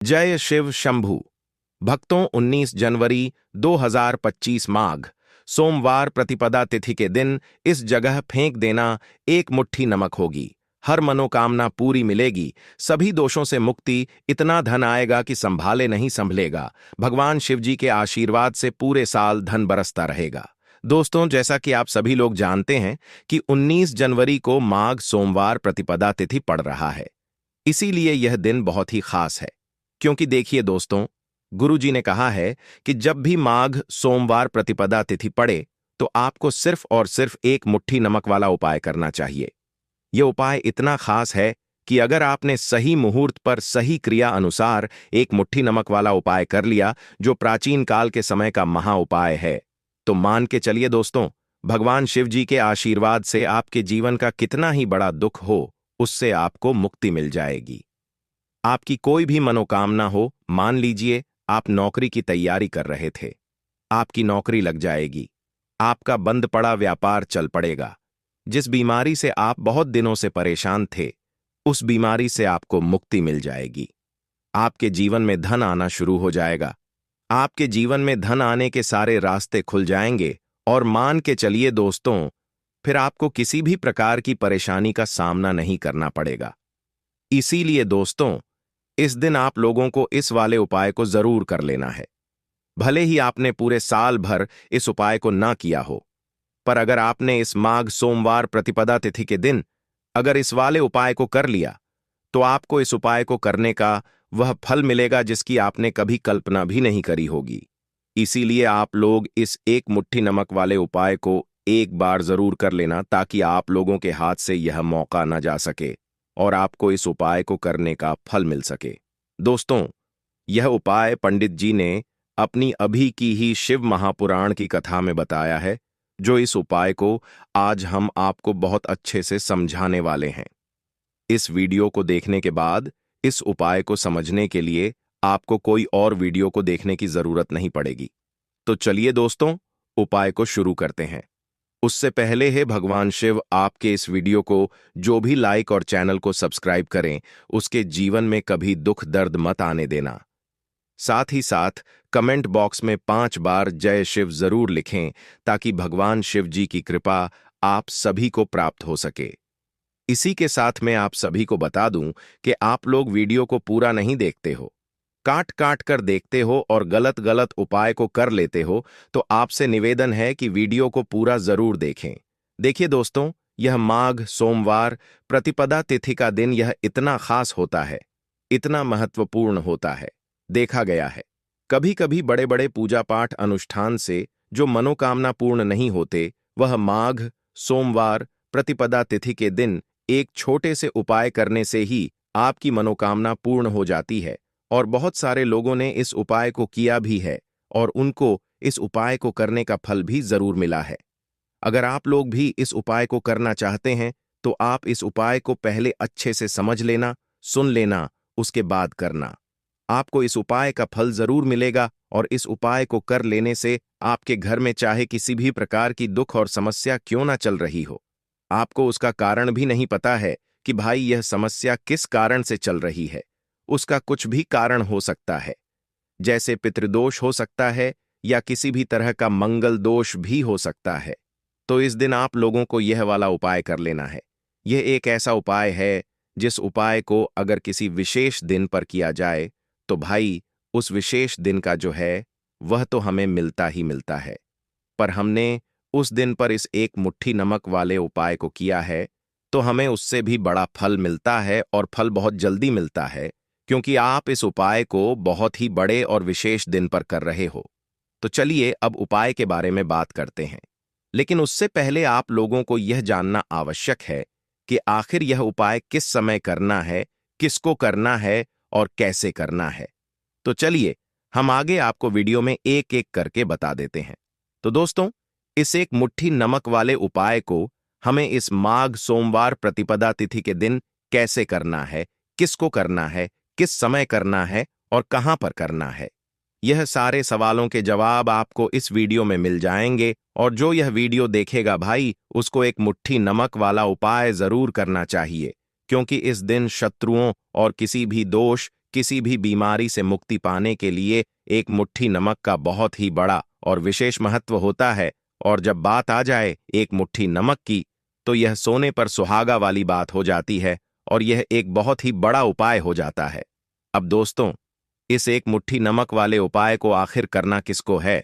जय शिव शंभू। भक्तों, 19 जनवरी 2025 माघ सोमवार प्रतिपदा तिथि के दिन इस जगह फेंक देना एक मुट्ठी नमक होगी। हर मनोकामना पूरी मिलेगी, सभी दोषों से मुक्ति, इतना धन आएगा कि संभाले नहीं संभलेगा। भगवान शिव जी के आशीर्वाद से पूरे साल धन बरसता रहेगा। दोस्तों, जैसा कि आप सभी लोग जानते हैं कि 19 जनवरी को माघ सोमवार प्रतिपदा तिथि पड़ रहा है। इसीलिए यह दिन बहुत ही खास है। क्योंकि देखिए दोस्तों, गुरुजी ने कहा है कि जब भी माघ सोमवार प्रतिपदा तिथि पड़े तो आपको सिर्फ और सिर्फ एक मुट्ठी नमक वाला उपाय करना चाहिए। यह उपाय इतना खास है कि अगर आपने सही मुहूर्त पर सही क्रिया अनुसार एक मुट्ठी नमक वाला उपाय कर लिया, जो प्राचीन काल के समय का महा उपाय है, तो मान के चलिए दोस्तों, भगवान शिव जी के आशीर्वाद से आपके जीवन का कितना ही बड़ा दुख हो, उससे आपको मुक्ति मिल जाएगी। आपकी कोई भी मनोकामना हो, मान लीजिए आप नौकरी की तैयारी कर रहे थे, आपकी नौकरी लग जाएगी। आपका बंद पड़ा व्यापार चल पड़ेगा। जिस बीमारी से आप बहुत दिनों से परेशान थे, उस बीमारी से आपको मुक्ति मिल जाएगी। आपके जीवन में धन आना शुरू हो जाएगा। आपके जीवन में धन आने के सारे रास्ते खुल जाएंगे और मान के चलिए दोस्तों, फिर आपको किसी भी प्रकार की परेशानी का सामना नहीं करना पड़ेगा। इसीलिए दोस्तों, इस दिन आप लोगों को इस वाले उपाय को जरूर कर लेना है। भले ही आपने पूरे साल भर इस उपाय को ना किया हो, पर अगर आपने इस माघ सोमवार प्रतिपदा तिथि के दिन अगर इस वाले उपाय को कर लिया, तो आपको इस उपाय को करने का वह फल मिलेगा जिसकी आपने कभी कल्पना भी नहीं करी होगी। इसीलिए आप लोग इस एक मुट्ठी नमक वाले उपाय को एक बार जरूर कर लेना, ताकि आप लोगों के हाथ से यह मौका न जा सके और आपको इस उपाय को करने का फल मिल सके। दोस्तों, यह उपाय पंडित जी ने अपनी अभी की ही शिव महापुराण की कथा में बताया है, जो इस उपाय को आज हम आपको बहुत अच्छे से समझाने वाले हैं। इस वीडियो को देखने के बाद इस उपाय को समझने के लिए आपको कोई और वीडियो को देखने की जरूरत नहीं पड़ेगी। तो चलिए दोस्तों, उपाय को शुरू करते हैं। उससे पहले है भगवान शिव आपके इस वीडियो को जो भी लाइक और चैनल को सब्सक्राइब करें, उसके जीवन में कभी दुख दर्द मत आने देना। साथ ही साथ कमेंट बॉक्स में 5 बार जय शिव जरूर लिखें, ताकि भगवान शिव जी की कृपा आप सभी को प्राप्त हो सके। इसी के साथ मैं आप सभी को बता दूं कि आप लोग वीडियो को पूरा नहीं देखते हो, काट काट कर देखते हो और गलत गलत उपाय को कर लेते हो, तो आपसे निवेदन है कि वीडियो को पूरा जरूर देखें। देखिए दोस्तों, यह माघ सोमवार प्रतिपदा तिथि का दिन यह इतना खास होता है, इतना महत्वपूर्ण होता है। देखा गया है कभी कभी बड़े बड़े पूजा पाठ अनुष्ठान से जो मनोकामना पूर्ण नहीं होते, वह माघ सोमवार प्रतिपदा तिथि के दिन एक छोटे से उपाय करने से ही आपकी मनोकामना पूर्ण हो जाती है। और बहुत सारे लोगों ने इस उपाय को किया भी है और उनको इस उपाय को करने का फल भी जरूर मिला है। अगर आप लोग भी इस उपाय को करना चाहते हैं, तो आप इस उपाय को पहले अच्छे से समझ लेना, सुन लेना, उसके बाद करना। आपको इस उपाय का फल जरूर मिलेगा और इस उपाय को कर लेने से आपके घर में चाहे किसी भी प्रकार की दुख और समस्या क्यों ना चल रही हो, आपको उसका कारण भी नहीं पता है कि भाई यह समस्या किस कारण से चल रही है। उसका कुछ भी कारण हो सकता है, जैसे पितृदोष हो सकता है या किसी भी तरह का मंगल दोष भी हो सकता है। तो इस दिन आप लोगों को यह वाला उपाय कर लेना है। यह एक ऐसा उपाय है जिस उपाय को अगर किसी विशेष दिन पर किया जाए, तो भाई उस विशेष दिन का जो है वह तो हमें मिलता ही मिलता है। पर हमने उस दिन पर इस एक मुट्ठी नमक वाले उपाय को किया है, तो हमें उससे भी बड़ा फल मिलता है और फल बहुत जल्दी मिलता है, क्योंकि आप इस उपाय को बहुत ही बड़े और विशेष दिन पर कर रहे हो। तो चलिए अब उपाय के बारे में बात करते हैं। लेकिन उससे पहले आप लोगों को यह जानना आवश्यक है कि आखिर यह उपाय किस समय करना है, किसको करना है और कैसे करना है। तो चलिए हम आगे आपको वीडियो में एक एक करके बता देते हैं। तो दोस्तों, इस एक मुट्ठी नमक वाले उपाय को हमें इस माघ सोमवार प्रतिपदा तिथि के दिन कैसे करना है, किसको करना है, किस समय करना है और कहां पर करना है, यह सारे सवालों के जवाब आपको इस वीडियो में मिल जाएंगे। और जो यह वीडियो देखेगा भाई, उसको एक मुट्ठी नमक वाला उपाय जरूर करना चाहिए, क्योंकि इस दिन शत्रुओं और किसी भी दोष, किसी भी बीमारी से मुक्ति पाने के लिए एक मुट्ठी नमक का बहुत ही बड़ा और विशेष महत्व होता है। और जब बात आ जाए एक मुट्ठी नमक की, तो यह सोने पर सुहागा वाली बात हो जाती है और यह एक बहुत ही बड़ा उपाय हो जाता है। अब दोस्तों, इस एक मुट्ठी नमक वाले उपाय को आखिर करना किसको है?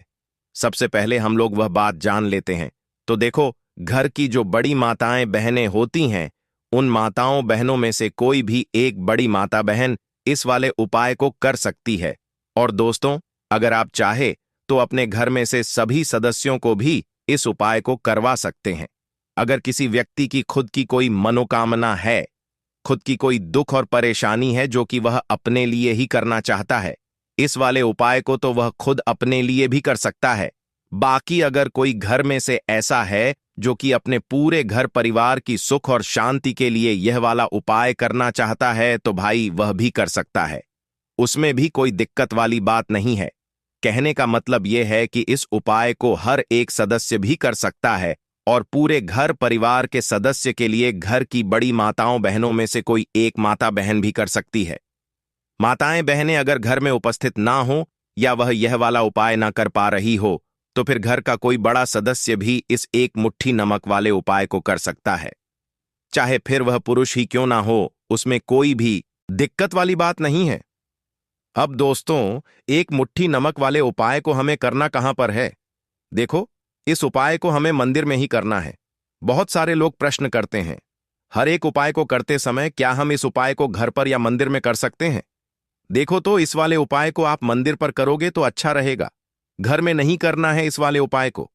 सबसे पहले हम लोग वह बात जान लेते हैं। तो देखो, घर की जो बड़ी माताएं बहनें होती हैं, उन माताओं बहनों में से कोई भी एक बड़ी माता बहन इस वाले उपाय को कर सकती है। और दोस्तों, अगर आप चाहे तो अपने घर में से सभी सदस्यों को भी इस उपाय को करवा सकते हैं। अगर किसी व्यक्ति की खुद की कोई मनोकामना है, खुद की कोई दुख और परेशानी है जो कि वह अपने लिए ही करना चाहता है, इस वाले उपाय को तो वह खुद अपने लिए भी कर सकता है। बाकी अगर कोई घर में से ऐसा है जो कि अपने पूरे घर परिवार की सुख और शांति के लिए यह वाला उपाय करना चाहता है, तो भाई वह भी कर सकता है। उसमें भी कोई दिक्कत वाली बात नहीं है। कहने का मतलब यह है कि इस उपाय को हर एक सदस्य भी कर सकता है और पूरे घर परिवार के सदस्य के लिए घर की बड़ी माताओं बहनों में से कोई एक माता बहन भी कर सकती है। माताएं बहनें अगर घर में उपस्थित ना हो या वह यह वाला उपाय ना कर पा रही हो, तो फिर घर का कोई बड़ा सदस्य भी इस एक मुट्ठी नमक वाले उपाय को कर सकता है। चाहे फिर वह पुरुष ही क्यों ना हो, उसमें कोई भी दिक्कत वाली बात नहीं है। अब दोस्तों, एक मुट्ठी नमक वाले उपाय को हमें करना कहां पर है? देखो, इस उपाय को हमें मंदिर में ही करना है। बहुत सारे लोग प्रश्न करते हैं, हर एक उपाय को करते समय क्या हम इस उपाय को घर पर या मंदिर में कर सकते हैं? देखो, तो इस वाले उपाय को आप मंदिर पर करोगे तो अच्छा रहेगा। घर में नहीं करना है इस वाले उपाय को।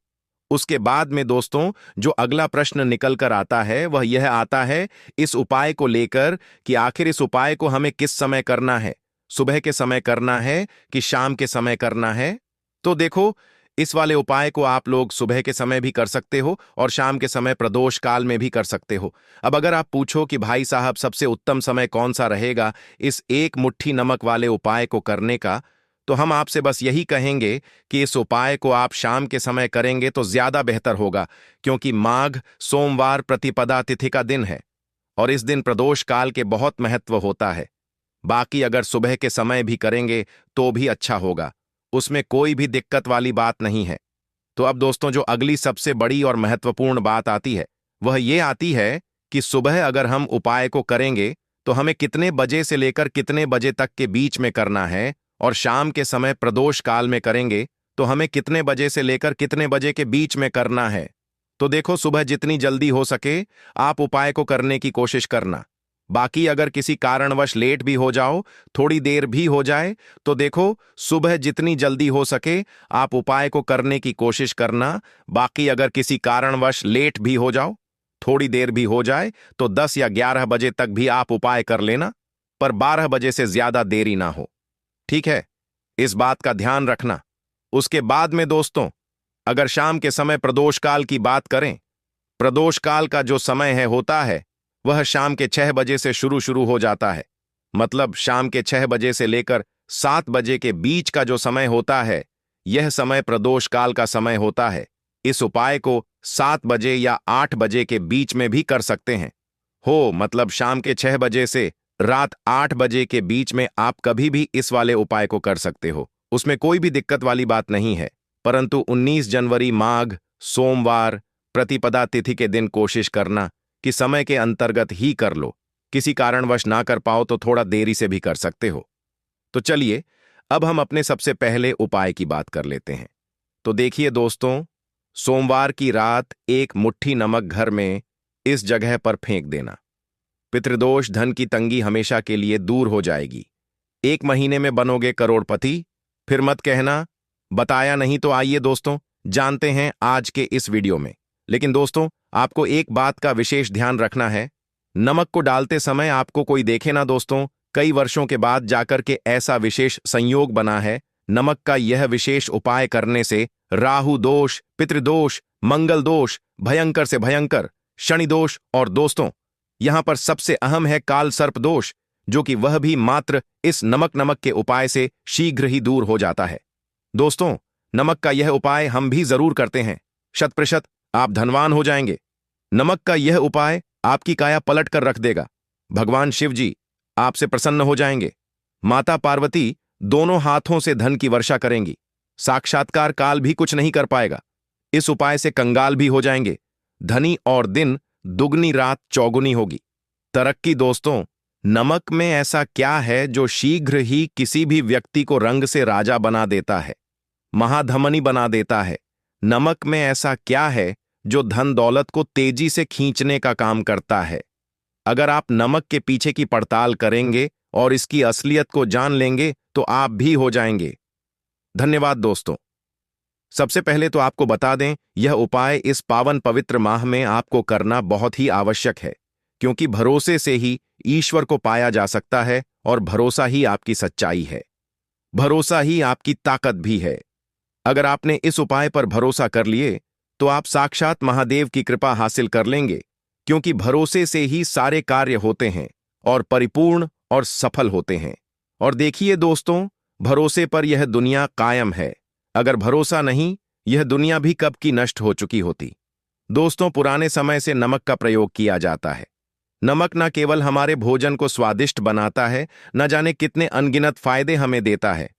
उसके बाद में दोस्तों, जो अगला प्रश्न निकल कर आता है वह यह आता है इस उपाय को लेकर कि आखिर इस उपाय को हमें किस समय करना है, सुबह के समय करना है कि शाम के समय करना है? तो देखो, इस वाले उपाय को आप लोग सुबह के समय भी कर सकते हो और शाम के समय प्रदोष काल में भी कर सकते हो। अब अगर आप पूछो कि भाई साहब सबसे उत्तम समय कौन सा रहेगा इस एक मुट्ठी नमक वाले उपाय को करने का, तो हम आपसे बस यही कहेंगे कि इस उपाय को आप शाम के समय करेंगे तो ज्यादा बेहतर होगा, क्योंकि माघ सोमवार प्रतिपदा तिथि का दिन है और इस दिन प्रदोष काल के बहुत महत्व होता है। बाकी अगर सुबह के समय भी करेंगे तो भी अच्छा होगा, उसमें कोई भी दिक्कत वाली बात नहीं है। तो अब दोस्तों, जो अगली सबसे बड़ी और महत्वपूर्ण बात आती है वह ये आती है कि सुबह अगर हम उपाय को करेंगे तो हमें कितने बजे से लेकर कितने बजे तक के बीच में करना है, और शाम के समय प्रदोष काल में करेंगे तो हमें कितने बजे से लेकर कितने बजे के बीच में करना है। तो देखो, सुबह जितनी जल्दी हो सके आप उपाय को करने की कोशिश करना। बाकी अगर किसी कारणवश लेट भी हो जाओ, थोड़ी देर भी हो जाए, तो देखो सुबह जितनी जल्दी हो सके आप उपाय को करने की कोशिश करना। बाकी अगर किसी कारणवश लेट भी हो जाओ, थोड़ी देर भी हो जाए, तो 10 या 11 बजे तक भी आप उपाय कर लेना, पर 12 बजे से ज्यादा देरी ना हो। ठीक है, इस बात का ध्यान रखना। उसके बाद में दोस्तों, अगर शाम के समय प्रदोष काल की बात करें, प्रदोष काल का जो समय होता है वह शाम के 6 बजे से शुरू हो जाता है। मतलब शाम के 6 बजे से लेकर 7 बजे के बीच का जो समय होता है, यह समय प्रदोष काल का समय होता है। इस उपाय को 7 बजे या 8 बजे के बीच में भी कर सकते हैं। मतलब शाम के 6 बजे से रात 8 बजे के बीच में आप कभी भी इस वाले उपाय को कर सकते हो, उसमें कोई भी दिक्कत वाली बात नहीं है। परंतु 19 जनवरी माघ सोमवार प्रतिपदा तिथि के दिन कोशिश करना कि समय के अंतर्गत ही कर लो। किसी कारणवश ना कर पाओ तो थोड़ा देरी से भी कर सकते हो। तो चलिए, अब हम अपने सबसे पहले उपाय की बात कर लेते हैं। तो देखिए दोस्तों, सोमवार की रात एक मुट्ठी नमक घर में इस जगह पर फेंक देना। पितृदोष धन की तंगी हमेशा के लिए दूर हो जाएगी। 1 महीने में बनोगे करोड़पति। फिर मत कहना बताया नहीं। तो आइए दोस्तों, जानते हैं आज के इस वीडियो में। लेकिन दोस्तों, आपको एक बात का विशेष ध्यान रखना है। नमक को डालते समय आपको कोई देखे ना दोस्तों, कई वर्षों के बाद जाकर के ऐसा विशेष संयोग बना है। नमक का यह विशेष उपाय करने से राहु दोष, पितृदोष, मंगल दोष, भयंकर से भयंकर शनि दोष, और दोस्तों यहां पर सबसे अहम है काल सर्प दोष, जो कि वह भी मात्र इस नमक के उपाय से शीघ्र ही दूर हो जाता है। दोस्तों, नमक का यह उपाय हम भी जरूर करते हैं। 100% आप धनवान हो जाएंगे। नमक का यह उपाय आपकी काया पलट कर रख देगा। भगवान शिव जी आपसे प्रसन्न हो जाएंगे। माता पार्वती दोनों हाथों से धन की वर्षा करेंगी। साक्षात्कार काल भी कुछ नहीं कर पाएगा। इस उपाय से कंगाल भी हो जाएंगे। धनी और दिन दुगनी रात चौगुनी होगी। तरक्की दोस्तों, नमक में ऐसा क्या है जो शीघ्र ही किसी भी व्यक्ति को रंग से राजा बना देता है, महाधमनी बना देता है? नमक में ऐसा क्या है जो धन दौलत को तेजी से खींचने का काम करता है? अगर आप नमक के पीछे की पड़ताल करेंगे और इसकी असलियत को जान लेंगे तो आप भी हो जाएंगे। धन्यवाद दोस्तों। सबसे पहले तो आपको बता दें, यह उपाय इस पावन पवित्र माह में आपको करना बहुत ही आवश्यक है, क्योंकि भरोसे से ही ईश्वर को पाया जा सकता है और भरोसा ही आपकी सच्चाई है। भरोसा ही आपकी ताकत भी है। अगर आपने इस उपाय पर भरोसा कर लिए तो आप साक्षात महादेव की कृपा हासिल कर लेंगे, क्योंकि भरोसे से ही सारे कार्य होते हैं और परिपूर्ण और सफल होते हैं। और देखिए दोस्तों, भरोसे पर यह दुनिया कायम है। अगर भरोसा नहीं, यह दुनिया भी कब की नष्ट हो चुकी होती। दोस्तों, पुराने समय से नमक का प्रयोग किया जाता है। नमक न केवल हमारे भोजन को स्वादिष्ट बनाता है, न जाने कितने अनगिनत फायदे हमें देता है।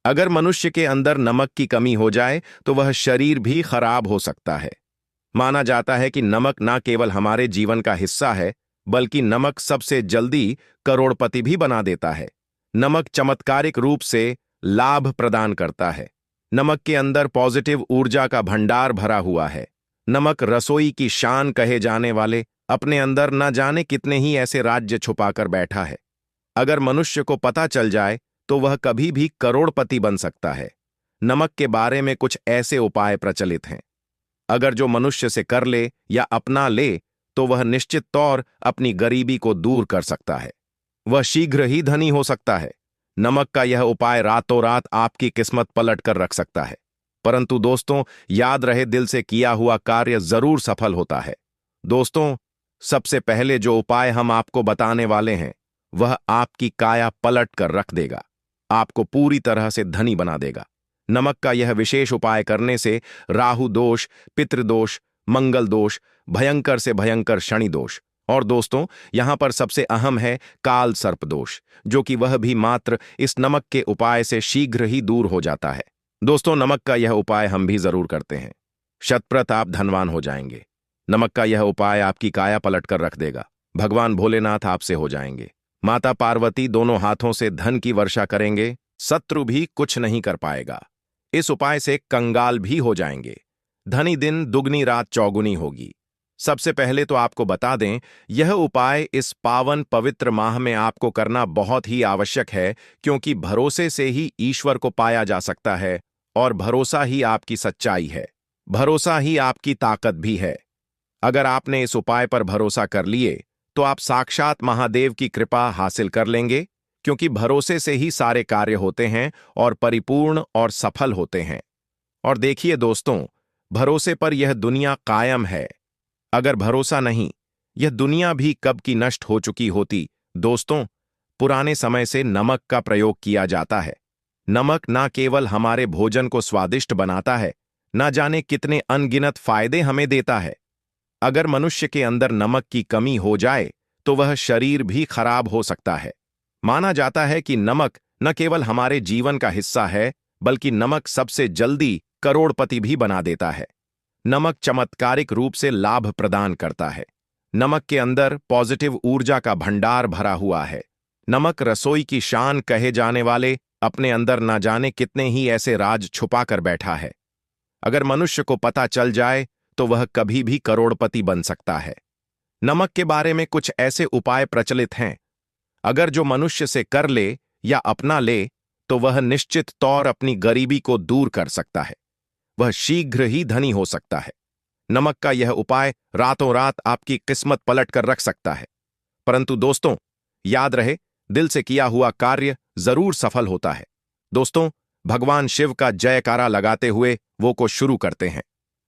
अगर मनुष्य के अंदर नमक की कमी हो जाए तो वह शरीर भी खराब हो सकता है। माना जाता है कि नमक न केवल हमारे जीवन का हिस्सा है, बल्कि नमक सबसे जल्दी करोड़पति भी बना देता है। नमक चमत्कारिक रूप से लाभ प्रदान करता है। नमक के अंदर पॉजिटिव ऊर्जा का भंडार भरा हुआ है। नमक रसोई की शान कहे जाने वाले अपने अंदर न जाने कितने ही ऐसे राज्य छुपाकर बैठा है। अगर मनुष्य को पता चल जाए तो वह कभी भी करोड़पति बन सकता है। नमक के बारे में कुछ ऐसे उपाय प्रचलित हैं। अगर जो मनुष्य से कर ले या अपना ले तो वह निश्चित तौर अपनी गरीबी को दूर कर सकता है। वह शीघ्र ही धनी हो सकता है। नमक का यह उपाय रातों रात आपकी किस्मत पलट कर रख सकता है। परंतु दोस्तों, याद रहे, दिल से किया हुआ कार्य जरूर सफल होता है। दोस्तों, सबसे पहले जो उपाय हम आपको बताने वाले हैं वह आपकी काया पलट कर रख देगा, आपको पूरी तरह से धनी बना देगा। नमक का यह विशेष उपाय करने से राहु दोष, पितृदोष, मंगल दोष, भयंकर से भयंकर शनि दोष और दोस्तों यहां पर सबसे अहम है काल सर्प दोष, जो कि वह भी मात्र इस नमक के उपाय से शीघ्र ही दूर हो जाता है। दोस्तों, नमक का यह उपाय हम भी जरूर करते हैं। शतप्रत आप धनवान हो जाएंगे। नमक का यह उपाय आपकी काया पलट कर रख देगा। भगवान भोलेनाथ आपसे हो जाएंगे। माता पार्वती दोनों हाथों से धन की वर्षा करेंगे। शत्रु भी कुछ नहीं कर पाएगा। इस उपाय से कंगाल भी हो जाएंगे। धनी दिन दुगनी रात चौगुनी होगी। सबसे पहले तो आपको बता दें, यह उपाय इस पावन पवित्र माह में आपको करना बहुत ही आवश्यक है, क्योंकि भरोसे से ही ईश्वर को पाया जा सकता है और भरोसा ही आपकी सच्चाई है। भरोसा ही आपकी ताकत भी है। अगर आपने इस उपाय पर भरोसा कर लिए तो आप साक्षात महादेव की कृपा हासिल कर लेंगे, क्योंकि भरोसे से ही सारे कार्य होते हैं और परिपूर्ण और सफल होते हैं। और देखिए दोस्तों, भरोसे पर यह दुनिया कायम है। अगर भरोसा नहीं, यह दुनिया भी कब की नष्ट हो चुकी होती। दोस्तों, पुराने समय से नमक का प्रयोग किया जाता है। नमक ना केवल हमारे भोजन को स्वादिष्ट बनाता है, ना जाने कितने अनगिनत फायदे हमें देता है। अगर मनुष्य के अंदर नमक की कमी हो जाए तो वह शरीर भी खराब हो सकता है। माना जाता है कि नमक न केवल हमारे जीवन का हिस्सा है, बल्कि नमक सबसे जल्दी करोड़पति भी बना देता है। नमक चमत्कारिक रूप से लाभ प्रदान करता है। नमक के अंदर पॉजिटिव ऊर्जा का भंडार भरा हुआ है। नमक रसोई की शान कहे जाने वाले अपने अंदर न जाने कितने ही ऐसे राज छुपा कर बैठा है। अगर मनुष्य को पता चल जाए तो वह कभी भी करोड़पति बन सकता है। नमक के बारे में कुछ ऐसे उपाय प्रचलित हैं। अगर जो मनुष्य से कर ले या अपना ले तो वह निश्चित तौर अपनी गरीबी को दूर कर सकता है। वह शीघ्र ही धनी हो सकता है। नमक का यह उपाय रातों रात आपकी किस्मत पलट कर रख सकता है। परंतु दोस्तों, याद रहे, दिल से किया हुआ कार्य जरूर सफल होता है। दोस्तों, भगवान शिव का जयकारा लगाते हुए वो को शुरू करते हैं।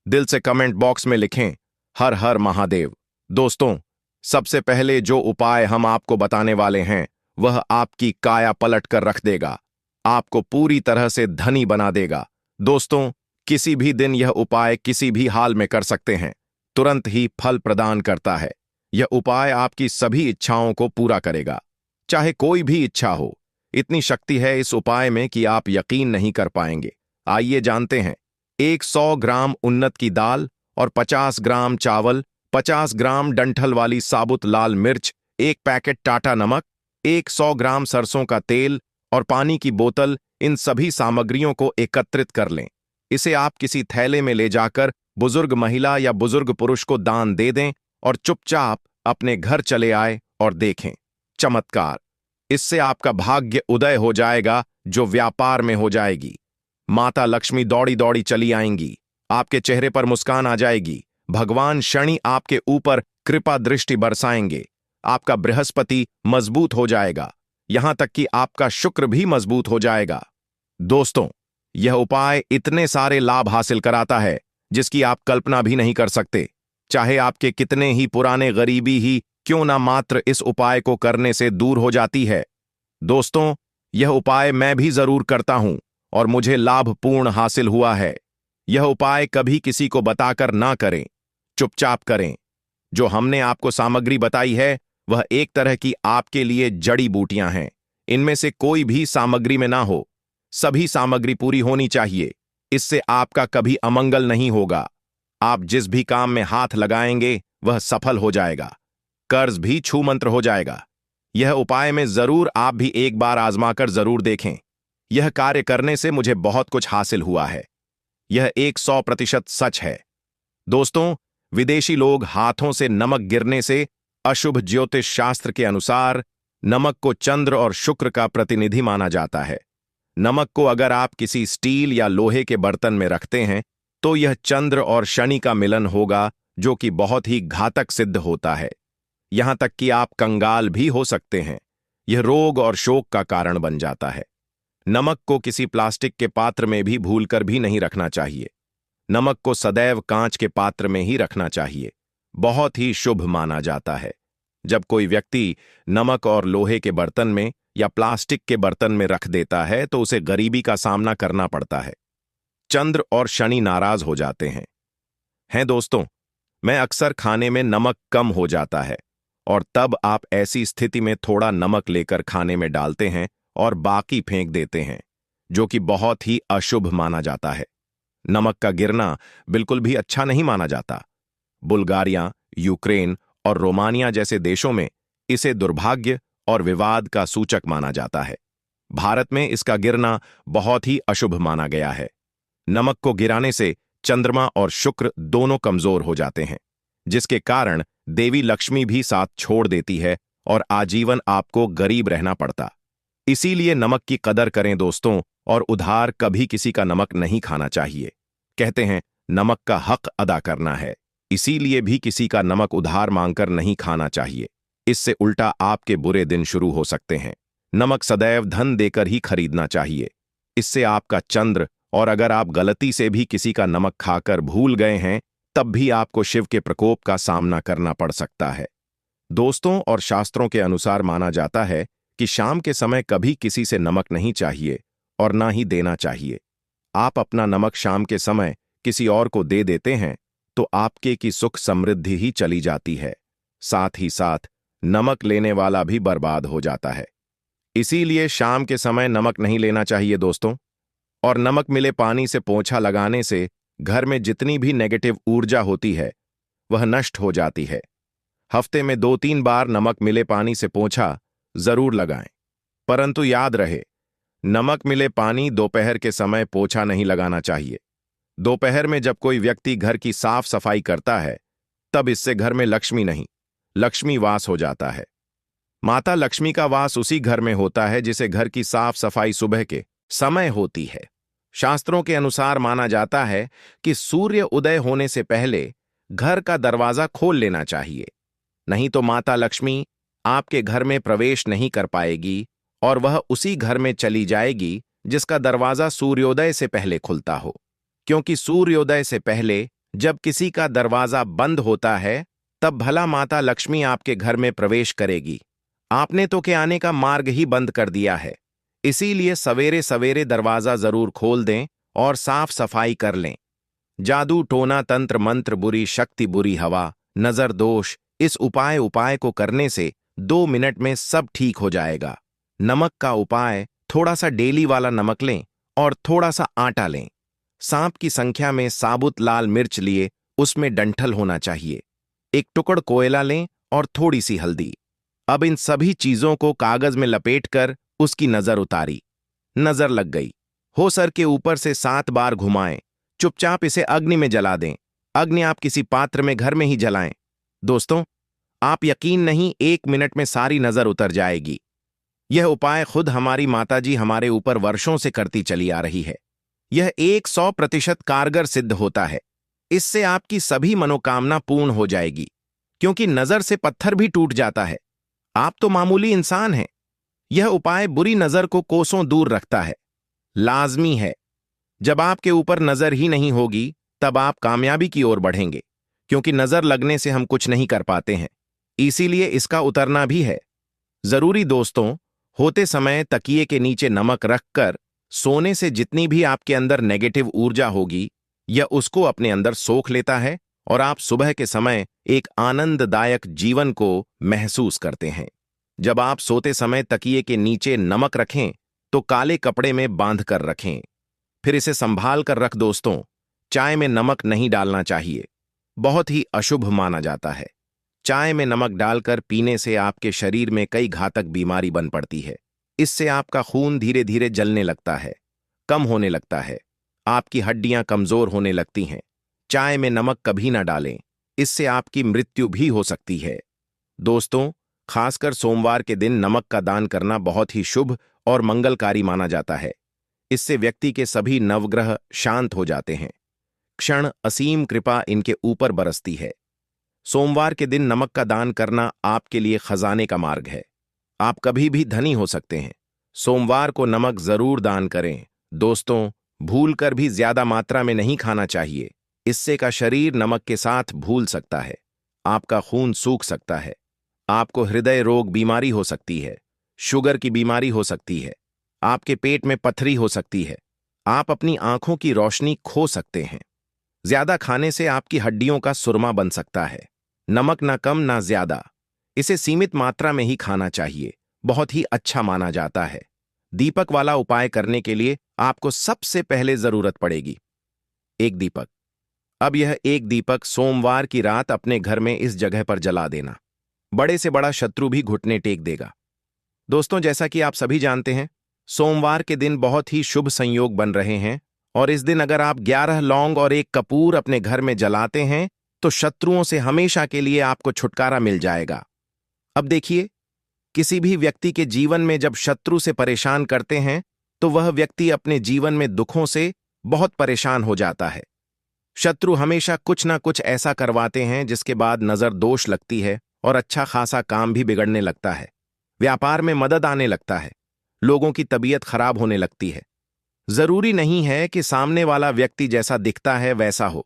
दिल से कमेंट बॉक्स में लिखें, हर हर महादेव। दोस्तों, सबसे पहले जो उपाय हम आपको बताने वाले हैं वह आपकी काया पलट कर रख देगा, आपको पूरी तरह से धनी बना देगा। दोस्तों, किसी भी दिन यह उपाय किसी भी हाल में कर सकते हैं, तुरंत ही फल प्रदान करता है। यह उपाय आपकी सभी इच्छाओं को पूरा करेगा, चाहे कोई भी इच्छा हो। इतनी शक्ति है इस उपाय में कि आप यकीन नहीं कर पाएंगे। आइए जानते हैं। 100 ग्राम उन्नत की दाल और 50 ग्राम चावल, 50 ग्राम डंठल वाली साबुत लाल मिर्च, 1 पैकेट टाटा नमक, 100 ग्राम सरसों का तेल और पानी की बोतल, इन सभी सामग्रियों को एकत्रित कर लें। इसे आप किसी थैले में ले जाकर बुजुर्ग महिला या बुजुर्ग पुरुष को दान दे दें और चुपचाप अपने घर चले आए और देखें चमत्कार। इससे आपका भाग्य उदय हो जाएगा, जो व्यापार में हो जाएगी। माता लक्ष्मी दौड़ी दौड़ी चली आएंगी, आपके चेहरे पर मुस्कान आ जाएगी। भगवान शनि आपके ऊपर कृपा दृष्टि बरसाएंगे। आपका बृहस्पति मजबूत हो जाएगा, यहां तक कि आपका शुक्र भी मजबूत हो जाएगा। दोस्तों, यह उपाय इतने सारे लाभ हासिल कराता है जिसकी आप कल्पना भी नहीं कर सकते। चाहे आपके कितने ही पुराने गरीबी ही क्यों ना, मात्र इस उपाय को करने से दूर हो जाती है। दोस्तों, यह उपाय मैं भी जरूर करता हूं और मुझे लाभपूर्ण हासिल हुआ है। यह उपाय कभी किसी को बताकर ना करें, चुपचाप करें। जो हमने आपको सामग्री बताई है वह एक तरह की आपके लिए जड़ी बूटियां हैं। इनमें से कोई भी सामग्री में ना हो, सभी सामग्री पूरी होनी चाहिए। इससे आपका कभी अमंगल नहीं होगा। आप जिस भी काम में हाथ लगाएंगे वह सफल हो जाएगा, कर्ज भी छू मंत्र हो जाएगा। यह उपाय में जरूर आप भी एक बार आजमाकर जरूर देखें। यह कार्य करने से मुझे बहुत कुछ हासिल हुआ है। यह 100% सच है। दोस्तों, विदेशी लोग हाथों से नमक गिरने से अशुभ ज्योतिष शास्त्र के अनुसार नमक को चंद्र और शुक्र का प्रतिनिधि माना जाता है। नमक को अगर आप किसी स्टील या लोहे के बर्तन में रखते हैं तो यह चंद्र और शनि का मिलन होगा, जो कि बहुत ही घातक सिद्ध होता है। यहां तक कि आप कंगाल भी हो सकते हैं। यह रोग और शोक का कारण बन जाता है। नमक को किसी प्लास्टिक के पात्र में भी भूलकर भी नहीं रखना चाहिए। नमक को सदैव कांच के पात्र में ही रखना चाहिए। बहुत ही शुभ माना जाता है। जब कोई व्यक्ति नमक और लोहे के बर्तन में या प्लास्टिक के बर्तन में रख देता है तो उसे गरीबी का सामना करना पड़ता है। चंद्र और शनि नाराज हो जाते हैं दोस्तों, मैं अक्सर खाने में नमक कम हो जाता है और तब आप ऐसी स्थिति में थोड़ा नमक लेकर खाने में डालते हैं और बाकी फेंक देते हैं, जो कि बहुत ही अशुभ माना जाता है। नमक का गिरना बिल्कुल भी अच्छा नहीं माना जाता। बुल्गारिया, यूक्रेन और रोमानिया जैसे देशों में इसे दुर्भाग्य और विवाद का सूचक माना जाता है। भारत में इसका गिरना बहुत ही अशुभ माना गया है। नमक को गिराने से चंद्रमा और शुक्र दोनों कमजोर हो जाते हैं, जिसके कारण देवी लक्ष्मी भी साथ छोड़ देती है और आजीवन आपको गरीब रहना पड़ता। इसीलिए नमक की कदर करें दोस्तों, और उधार कभी किसी का नमक नहीं खाना चाहिए। कहते हैं नमक का हक अदा करना है, इसीलिए भी किसी का नमक उधार मांगकर नहीं खाना चाहिए। इससे उल्टा आपके बुरे दिन शुरू हो सकते हैं। नमक सदैव धन देकर ही खरीदना चाहिए। इससे आपका चंद्र, और अगर आप गलती से भी किसी का नमक खाकर भूल गए हैं तब भी आपको शिव के प्रकोप का सामना करना पड़ सकता है। दोस्तों, और शास्त्रों के अनुसार माना जाता है कि शाम के समय कभी किसी से नमक नहीं चाहिए और ना ही देना चाहिए। आप अपना नमक शाम के समय किसी और को दे देते हैं तो आपके की सुख समृद्धि ही चली जाती है, साथ ही साथ नमक लेने वाला भी बर्बाद हो जाता है। इसीलिए शाम के समय नमक नहीं लेना चाहिए दोस्तों। और नमक मिले पानी से पोंछा लगाने से घर में जितनी भी नेगेटिव ऊर्जा होती है वह नष्ट हो जाती है। हफ्ते में 2-3 बार नमक मिले पानी से पोंछा जरूर लगाएं, परंतु याद रहे, नमक मिले पानी दोपहर के समय पोंछा नहीं लगाना चाहिए। दोपहर में जब कोई व्यक्ति घर की साफ सफाई करता है तब इससे घर में लक्ष्मी नहीं, लक्ष्मी वास हो जाता है। माता लक्ष्मी का वास उसी घर में होता है जिसे घर की साफ सफाई सुबह के समय होती है। शास्त्रों के अनुसार माना जाता है कि सूर्य उदय होने से पहले घर का दरवाजा खोल लेना चाहिए, नहीं तो माता लक्ष्मी आपके घर में प्रवेश नहीं कर पाएगी और वह उसी घर में चली जाएगी जिसका दरवाजा सूर्योदय से पहले खुलता हो। क्योंकि सूर्योदय से पहले जब किसी का दरवाजा बंद होता है तब भला माता लक्ष्मी आपके घर में प्रवेश करेगी। आपने तो के आने का मार्ग ही बंद कर दिया है। इसीलिए सवेरे सवेरे दरवाजा जरूर खोल दें और साफ सफाई कर लें। जादू टोना तंत्र मंत्र बुरी शक्ति बुरी हवा नजर दोष, इस उपाय को करने से 2 मिनट में सब ठीक हो जाएगा। नमक का उपाय: थोड़ा सा डेली वाला नमक लें और थोड़ा सा आटा लें। सांप की संख्या में साबुत लाल मिर्च लिए, उसमें डंठल होना चाहिए। एक टुकड़ कोयला लें और थोड़ी सी हल्दी। अब इन सभी चीजों को कागज में लपेटकर उसकी नजर उतारी। नजर लग गई। हो सर के ऊपर से 7 बार घुमाएं। चुपचाप इसे अग्नि में जला दें। अग्नि आप किसी पात्र में घर में ही जलाएं। दोस्तों, आप यकीन नहीं, 1 मिनट में सारी नजर उतर जाएगी। यह उपाय खुद हमारी माताजी हमारे ऊपर वर्षों से करती चली आ रही है। यह 100% कारगर सिद्ध होता है। इससे आपकी सभी मनोकामना पूर्ण हो जाएगी, क्योंकि नजर से पत्थर भी टूट जाता है। आप तो मामूली इंसान हैं। यह उपाय बुरी नजर को कोसों दूर रखता है। लाजमी है। जब आपके ऊपर नजर ही नहीं होगी, तब आप कामयाबी की ओर बढ़ेंगे, क्योंकि नजर लगने से हम कुछ नहीं कर पाते हैं। इसीलिए इसका उतरना भी है जरूरी। दोस्तों, होते समय तकिए के नीचे नमक रखकर सोने से जितनी भी आपके अंदर नेगेटिव ऊर्जा होगी, यह उसको अपने अंदर सोख लेता है और आप सुबह के समय एक आनंददायक जीवन को महसूस करते हैं। जब आप सोते समय तकिए के नीचे नमक रखें तो काले कपड़े में बांध कर रखें। फिर इसे संभाल कर रख। दोस्तों, चाय में नमक नहीं डालना चाहिए। बहुत ही अशुभ माना जाता है। चाय में नमक डालकर पीने से आपके शरीर में कई घातक बीमारी बन पड़ती है। इससे आपका खून धीरे धीरे जलने लगता है, कम होने लगता है, आपकी हड्डियां कमजोर होने लगती हैं। चाय में नमक कभी ना डालें, इससे आपकी मृत्यु भी हो सकती है। दोस्तों, खासकर सोमवार के दिन नमक का दान करना बहुत ही शुभ और मंगलकारी माना जाता है। इससे व्यक्ति के सभी नवग्रह शांत हो जाते हैं। क्षण असीम कृपा इनके ऊपर बरसती है। सोमवार के दिन नमक का दान करना आपके लिए खजाने का मार्ग है। आप कभी भी धनी हो सकते हैं। सोमवार को नमक जरूर दान करें। दोस्तों, भूलकर भी ज्यादा मात्रा में नहीं खाना चाहिए। इससे का शरीर नमक के साथ भूल सकता है। आपका खून सूख सकता है। आपको हृदय रोग बीमारी हो सकती है, शुगर की बीमारी हो सकती है, आपके पेट में पथरी हो सकती है, आप अपनी आंखों की रोशनी खो सकते हैं। ज्यादा खाने से आपकी हड्डियों का सुरमा बन सकता है। नमक ना कम ना ज्यादा, इसे सीमित मात्रा में ही खाना चाहिए। बहुत ही अच्छा माना जाता है। दीपक वाला उपाय करने के लिए आपको सबसे पहले जरूरत पड़ेगी एक दीपक। अब यह एक दीपक सोमवार की रात अपने घर में इस जगह पर जला देना। बड़े से बड़ा शत्रु भी घुटने टेक देगा। दोस्तों, जैसा कि आप सभी जानते हैं, सोमवार के दिन बहुत ही शुभ संयोग बन रहे हैं और इस दिन अगर आप 11 लौंग और 1 कपूर अपने घर में जलाते हैं तो शत्रुओं से हमेशा के लिए आपको छुटकारा मिल जाएगा। अब देखिए, किसी भी व्यक्ति के जीवन में जब शत्रु से परेशान करते हैं तो वह व्यक्ति अपने जीवन में दुखों से बहुत परेशान हो जाता है। शत्रु हमेशा कुछ ना कुछ ऐसा करवाते हैं जिसके बाद नजर दोष लगती है और अच्छा खासा काम भी बिगड़ने लगता है। व्यापार में मदद आने लगता है। लोगों की तबीयत खराब होने लगती है। जरूरी नहीं है कि सामने वाला व्यक्ति जैसा दिखता है वैसा हो।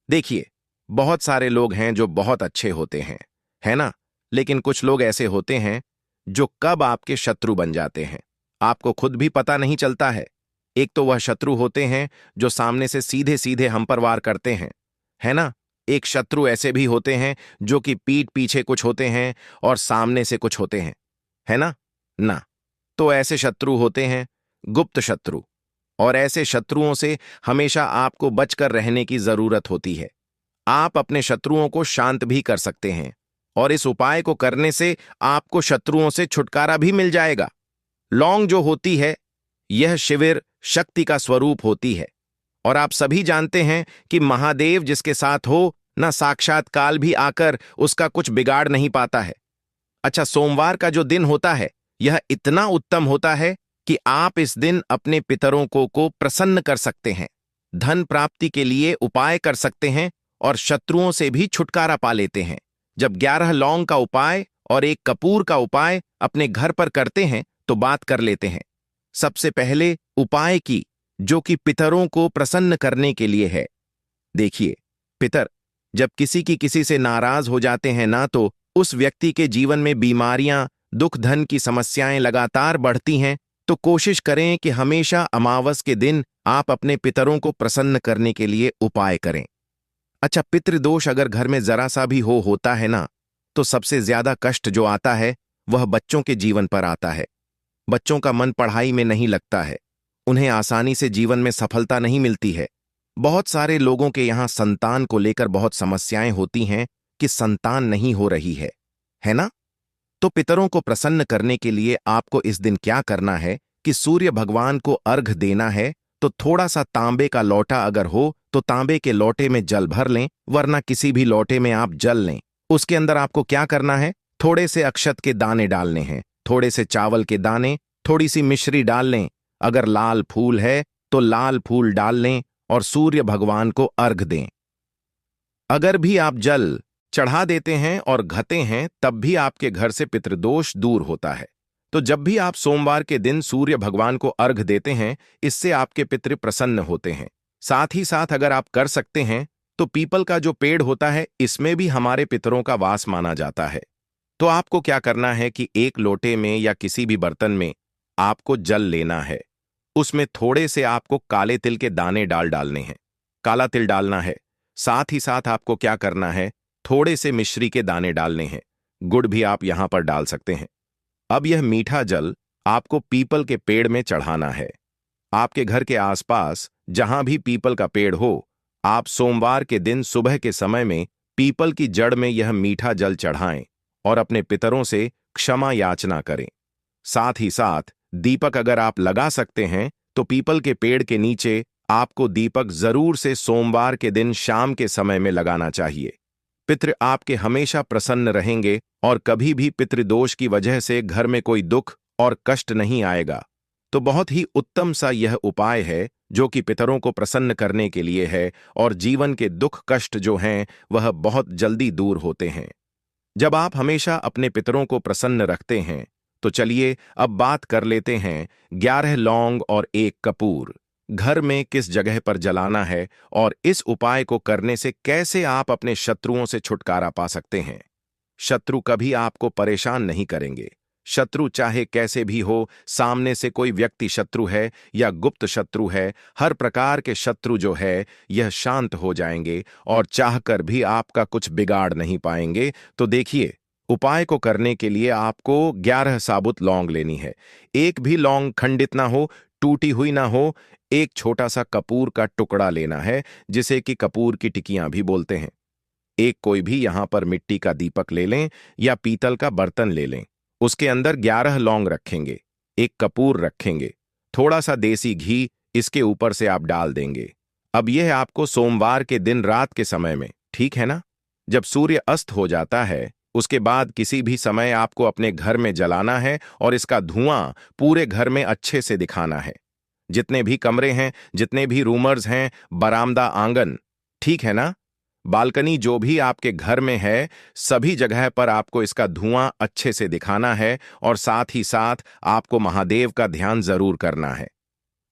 देखिए, बहुत सारे लोग हैं जो बहुत अच्छे होते हैं, है ना? लेकिन कुछ लोग ऐसे होते हैं जो कब आपके शत्रु बन जाते हैं, आपको खुद भी पता नहीं चलता है। एक तो वह शत्रु होते हैं जो सामने से सीधे सीधे हम पर वार करते हैं, है ना? एक शत्रु ऐसे भी होते हैं जो कि पीठ पीछे कुछ होते हैं और सामने से कुछ होते हैं, है ना? ना। तो ऐसे शत्रु होते हैं गुप्त शत्रु, और ऐसे शत्रुओं से हमेशा आपको बचकर रहने की जरूरत होती है। आप अपने शत्रुओं को शांत भी कर सकते हैं और इस उपाय को करने से आपको शत्रुओं से छुटकारा भी मिल जाएगा। लौंग जो होती है, यह शिविर शक्ति का स्वरूप होती है और आप सभी जानते हैं कि महादेव जिसके साथ हो, ना साक्षात काल भी आकर उसका कुछ बिगाड़ नहीं पाता है। अच्छा, सोमवार का जो दिन होता है यह इतना उत्तम होता है कि आप इस दिन अपने पितरों को प्रसन्न कर सकते हैं, धन प्राप्ति के लिए उपाय कर सकते हैं और शत्रुओं से भी छुटकारा पा लेते हैं। जब 11 लौंग का उपाय और 1 कपूर का उपाय अपने घर पर करते हैं तो बात कर लेते हैं। सबसे पहले उपाय की, जो कि पितरों को प्रसन्न करने के लिए है। देखिए, पितर जब किसी से नाराज हो जाते हैं ना, तो उस व्यक्ति के जीवन में बीमारियां, दुख, धन की समस्याएं लगातार बढ़ती हैं। तो कोशिश करें कि हमेशा अमावस के दिन आप अपने पितरों को प्रसन्न करने के लिए उपाय करें। अच्छा, पितृदोष अगर घर में जरा सा भी होता है ना, तो सबसे ज्यादा कष्ट जो आता है वह बच्चों के जीवन पर आता है। बच्चों का मन पढ़ाई में नहीं लगता है, उन्हें आसानी से जीवन में सफलता नहीं मिलती है। बहुत सारे लोगों के यहाँ संतान को लेकर बहुत समस्याएं होती हैं कि संतान नहीं हो रही है ना? तो पितरों को प्रसन्न करने के लिए आपको इस दिन क्या करना है कि सूर्य भगवान को अर्घ देना है। तो थोड़ा सा तांबे का लोटा अगर हो तो तांबे के लोटे में जल भर लें, वरना किसी भी लोटे में आप जल लें। उसके अंदर आपको क्या करना है, थोड़े से अक्षत के दाने डालने हैं, थोड़े से चावल के दाने, थोड़ी सी मिश्री डाल लें। अगर लाल फूल है तो लाल फूल डाल लें और सूर्य भगवान को अर्घ दें। अगर भी आप जल चढ़ा देते हैं और घते हैं तब भी आपके घर से पितृदोष दूर होता है। तो जब भी आप सोमवार के दिन सूर्य भगवान को अर्घ देते हैं, इससे आपके पितृ प्रसन्न होते हैं। साथ ही साथ अगर आप कर सकते हैं तो पीपल का जो पेड़ होता है, इसमें भी हमारे पितरों का वास माना जाता है। तो आपको क्या करना है कि एक लोटे में या किसी भी बर्तन में आपको जल लेना है। उसमें थोड़े से आपको काले तिल के दाने डालने हैं, काला तिल डालना है। साथ ही साथ आपको क्या करना है, थोड़े से मिश्री के दाने डालने हैं, गुड़ भी आप यहां पर डाल सकते हैं। अब यह मीठा जल आपको पीपल के पेड़ में चढ़ाना है। आपके घर के आसपास जहां भी पीपल का पेड़ हो, आप सोमवार के दिन सुबह के समय में पीपल की जड़ में यह मीठा जल चढ़ाएं और अपने पितरों से क्षमा याचना करें। साथ ही साथ दीपक अगर आप लगा सकते हैं तो पीपल के पेड़ के नीचे आपको दीपक जरूर से सोमवार के दिन शाम के समय में लगाना चाहिए। पितृ आपके हमेशा प्रसन्न रहेंगे और कभी भी पितृदोष की वजह से घर में कोई दुख और कष्ट नहीं आएगा। तो बहुत ही उत्तम सा यह उपाय है जो कि पितरों को प्रसन्न करने के लिए है, और जीवन के दुख कष्ट जो हैं वह बहुत जल्दी दूर होते हैं जब आप हमेशा अपने पितरों को प्रसन्न रखते हैं। तो चलिए अब बात कर लेते हैं 11 लौंग और 1 कपूर घर में किस जगह पर जलाना है, और इस उपाय को करने से कैसे आप अपने शत्रुओं से छुटकारा पा सकते हैं। शत्रु कभी आपको परेशान नहीं करेंगे। शत्रु चाहे कैसे भी हो, सामने से कोई व्यक्ति शत्रु है या गुप्त शत्रु है, हर प्रकार के शत्रु जो है यह शांत हो जाएंगे और चाहकर भी आपका कुछ बिगाड़ नहीं पाएंगे। तो देखिए, उपाय को करने के लिए आपको 11 साबुत लौंग लेनी है। एक भी लौंग खंडित ना हो, टूटी हुई ना हो। एक छोटा सा कपूर का टुकड़ा लेना है, जिसे कि कपूर की टिकियां भी बोलते हैं। एक कोई भी यहां पर मिट्टी का दीपक ले लें या पीतल का बर्तन ले लें। उसके अंदर 11 लौंग रखेंगे, एक कपूर रखेंगे, थोड़ा सा देसी घी इसके ऊपर से आप डाल देंगे। अब यह आपको सोमवार के दिन रात के समय में, ठीक है ना, जब सूर्य अस्त हो जाता है उसके बाद किसी भी समय आपको अपने घर में जलाना है और इसका धुआं पूरे घर में अच्छे से दिखाना है। जितने भी कमरे हैं, जितने भी रूमर्स हैं, बरामदा, आंगन, ठीक है ना, बालकनी, जो भी आपके घर में है, सभी जगह पर आपको इसका धुआं अच्छे से दिखाना है। और साथ ही साथ आपको महादेव का ध्यान जरूर करना है।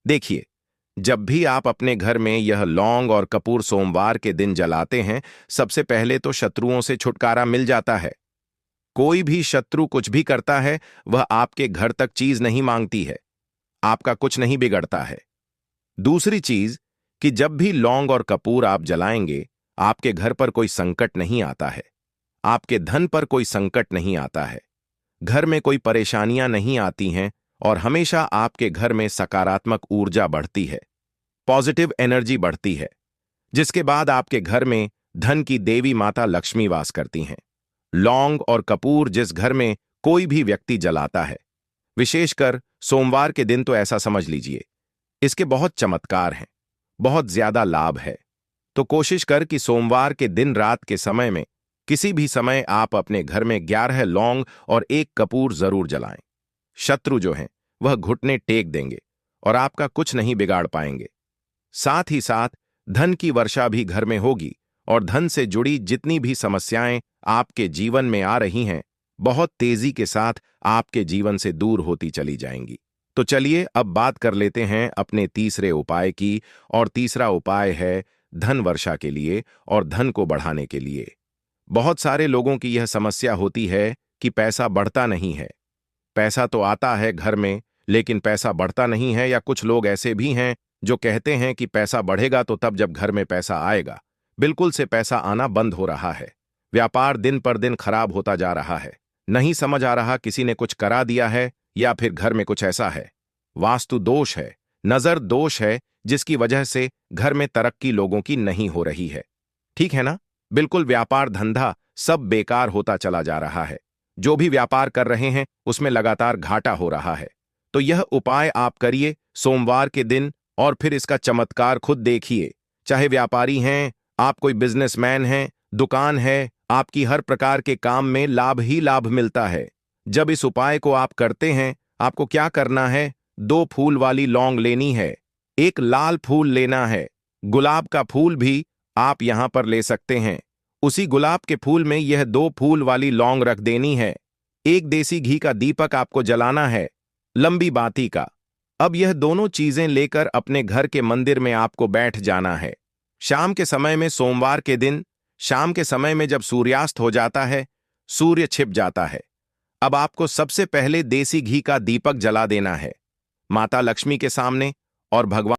देखिए, जब भी आप अपने घर में यह लौंग और कपूर सोमवार के दिन जलाते हैं, सबसे पहले तो शत्रुओं से छुटकारा मिल जाता है। कोई भी शत्रु कुछ भी करता है, वह आपके घर तक चीज नहीं मांगती है, आपका कुछ नहीं बिगड़ता है। दूसरी चीज कि जब भी लौंग और कपूर आप जलाएंगे, आपके घर पर कोई संकट नहीं आता है, आपके धन पर कोई संकट नहीं आता है, घर में कोई परेशानियां नहीं आती हैं, और हमेशा आपके घर में सकारात्मक ऊर्जा बढ़ती है, पॉजिटिव एनर्जी बढ़ती है, जिसके बाद आपके घर में धन की देवी माता लक्ष्मी वास करती हैं। लौंग और कपूर जिस घर में कोई भी व्यक्ति जलाता है, विशेषकर सोमवार के दिन, तो ऐसा समझ लीजिए इसके बहुत चमत्कार हैं, बहुत ज्यादा लाभ है। तो कोशिश कर कि सोमवार के दिन रात के समय में किसी भी समय आप अपने घर में 11 लौंग और 1 कपूर जरूर जलाएं। शत्रु जो हैं वह घुटने टेक देंगे और आपका कुछ नहीं बिगाड़ पाएंगे। साथ ही साथ धन की वर्षा भी घर में होगी, और धन से जुड़ी जितनी भी समस्याएं आपके जीवन में आ रही हैं, बहुत तेजी के साथ आपके जीवन से दूर होती चली जाएंगी। तो चलिए अब बात कर लेते हैं अपने तीसरे उपाय की, और तीसरा उपाय है धन वर्षा के लिए और धन को बढ़ाने के लिए। बहुत सारे लोगों की यह समस्या होती है कि पैसा बढ़ता नहीं है। पैसा तो आता है घर में, लेकिन पैसा बढ़ता नहीं है। या कुछ लोग ऐसे भी हैं जो कहते हैं कि पैसा बढ़ेगा तो तब जब घर में पैसा आएगा। बिल्कुल से पैसा आना बंद हो रहा है। व्यापार दिन पर दिन खराब होता जा रहा है। नहीं समझ आ रहा किसी ने कुछ करा दिया है या फिर घर में कुछ ऐसा है, वास्तु दोष है, नजर दोष है, जिसकी वजह से घर में तरक्की लोगों की नहीं हो रही है। ठीक है ना? बिल्कुल व्यापार धंधा सब बेकार होता चला जा रहा है। जो भी व्यापार कर रहे हैं उसमें लगातार घाटा हो रहा है। तो यह उपाय आप करिए सोमवार के दिन और फिर इसका चमत्कार खुद देखिए। चाहे व्यापारी हैं, आप कोई बिजनेसमैन हैं, दुकान है, आपकी हर प्रकार के काम में लाभ ही लाभ मिलता है। जब इस उपाय को आप करते हैं, आपको क्या करना है? 2 फूल वाली लौंग लेनी है, एक लाल फूल लेना है, गुलाब का फूल भी आप यहां पर ले सकते हैं। उसी गुलाब के फूल में यह 2 फूल वाली लौंग रख देनी है। एक देसी घी का दीपक आपको जलाना है, लंबी बाती का। अब यह दोनों चीजें लेकर अपने घर के मंदिर में आपको बैठ जाना है। शाम के समय में, सोमवार के दिन शाम के समय में जब सूर्यास्त हो जाता है, सूर्य छिप जाता है, अब आपको सबसे पहले देसी घी का दीपक जला देना है माता लक्ष्मी के सामने और भगवान